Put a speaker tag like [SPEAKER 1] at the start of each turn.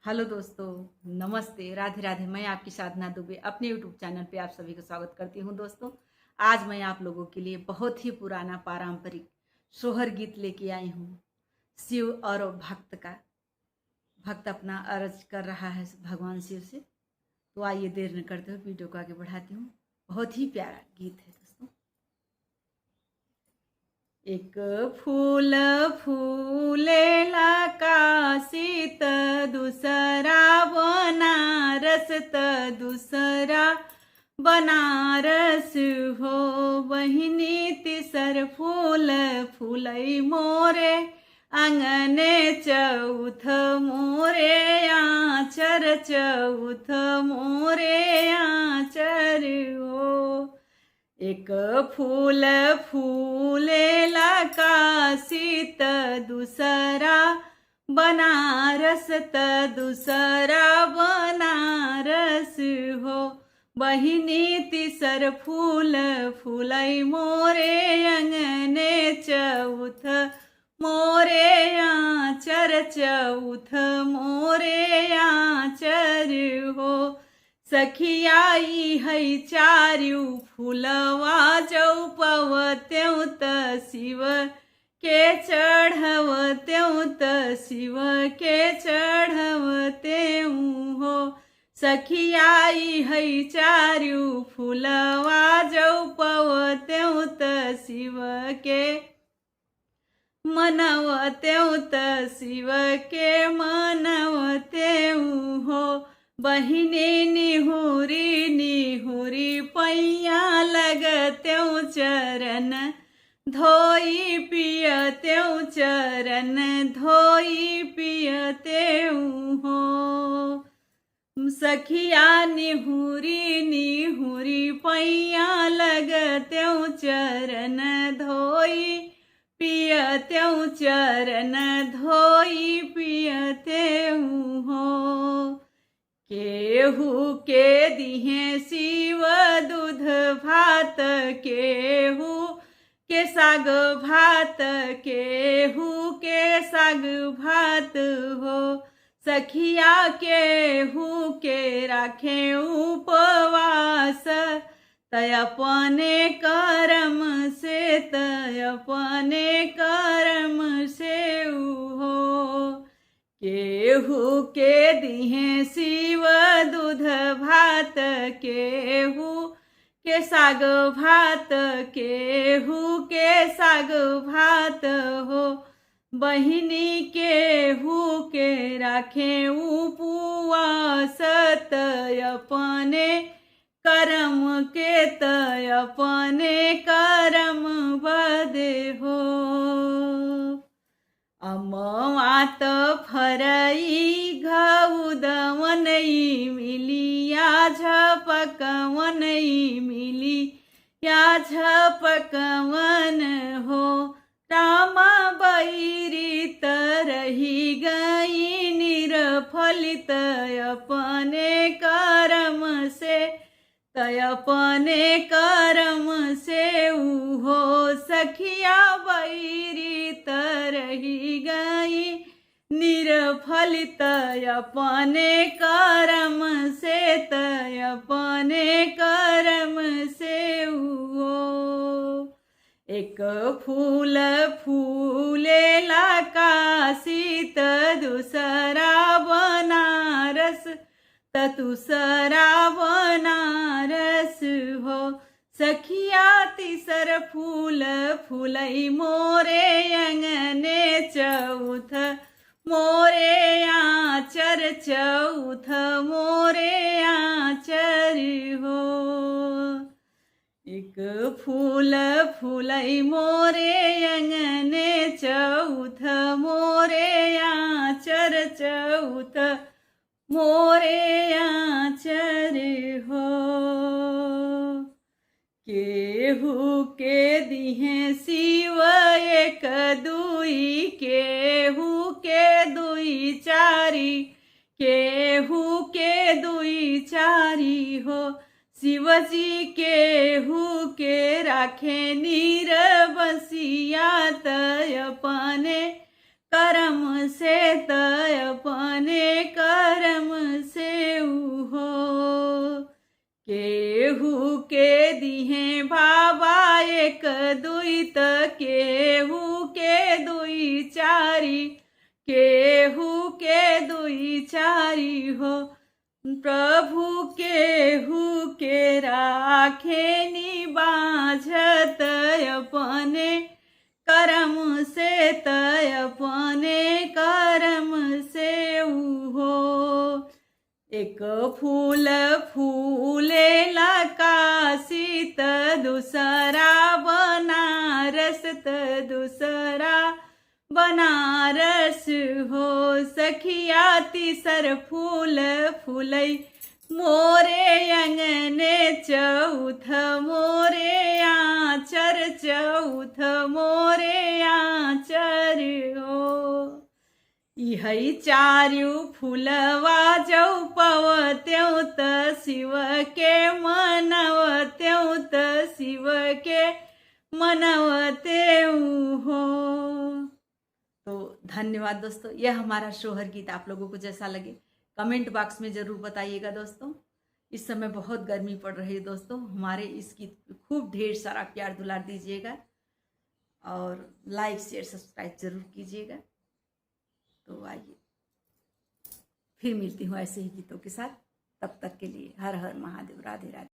[SPEAKER 1] Hello दोस्तों, नमस्ते, राधे राधे। मैं आपकी साधना दुबे अपने यूट्यूब चैनल पे आप सभी का स्वागत करती हूँ। दोस्तों, आज मैं आप लोगों के लिए बहुत ही पुराना पारंपरिक सोहर गीत लेके आई हूँ। शिव और भक्त का। भक्त अपना अर्ज कर रहा है भगवान शिव से। तो आइए देर न करते हुए वीडियो को आगे बढ़ाती हूँ। बहुत ही प्यारा गीत है दोस्तों। एक फूल फूलेला काशीत, दूसरा बनारस दूसरा बनारस हो। बहिनी तिसर फूल फूलई मोरे अंगने चौथ मोरे आचर चौथ मोरे आचर हो। एक फूल फूलेला काशीत, दूसरा बनारस दूसरा बनारस हो। बहिनी तिसर फूल फूलई मोरे अंगने चौथ मोरे आचर चौथ मोरे आचर हो। सखियाई है चारू फूलवा जौपवत्यों त शिव के चढ़वत्यों त शिव के चढ़वत्यों हो। सखियाई है चारू फूलवा जौपवत्यों त शिव के मनवत्यों त शिव के मनवत्यों हो। बहिनी निहुरी निहुरी पैया लगत्यों चरण धोई पियत्यों चरण धोई पियत्यों हो। सखिया निहुरी निहुरी पैया लगत्यों चरण धोई पियत्यों चरण धोई पियत्यों हो। केहू के दिहे शिव दूध भात, केहू के साग भात, केहू के साग भात हो। सखिया केहू के राखे उपवास, तय अपने कर्म से तय अपने कर्म से हो। केहू के दिहे शिव दूध भात, केहू के साग भात, केहू के साग भात हो। बहिनी केहू के राखे उपवास, तय अपने कर्म के तय अपने कर्म बद हो। अमवात फरई घउदवनई मिली या झपकवनई मिली या झपकवन हो। रामा बैरी तरही गई निरफलित, अपने कर्म से तय अपने कर्म से हो। सखिया बैरी तरही गई निरफलित, अपने कर्म से तय अपने कर्म से हो। एक फूल फूलेला काशीत, दूसरा बनारस दूसरा बनारस हो। सखिया तिसर फूल फूलई मोरे अंगने चौथ मोरे आचर चौथ मोरे आचर हो। एक फूल फूलई मोरे अंगने चौथ मोरे आचर चौथ मोरे आचर हो। केहू के दिहे शिव एक दुई, केहू के दुई चारी, केहू के दुई चारी हो। शिवजी केहू के राखे नीर बसिया, तय अपने कर्म से तय अपने कर केहू के दिहे बाबा एक दुई त केहू के दुई चारी, केहू के दुई चारी हो। प्रभु केहू के राखे नी बाझत अपने करम से, तय अपने करम से हो। एक फूल फूलेला काशी त दूसरा बनारस, त दूसरा बनारस हो। सखिया तीसर फूल फूलै मोरे अंगने, चौथ मोरे आंचर, चौथ मोरे आंचर हो। इहै चारू फूलवा जौ पवत्यों त शिव के मनवत्यों, त शिव के मनवत्यों हो। तो धन्यवाद दोस्तों। यह हमारा सोहर गीत आप लोगों को जैसा लगे कमेंट बॉक्स में ज़रूर बताइएगा दोस्तों। इस समय बहुत गर्मी पड़ रही है दोस्तों, हमारे इस गीत पे खूब ढेर सारा प्यार दुलार दीजिएगा और लाइक शेयर सब्सक्राइब जरूर कीजिएगा। तो आइए फिर मिलती हूँ ऐसे ही गीतों के साथ, तब तक के लिए हर हर महादेव, राधे राधे।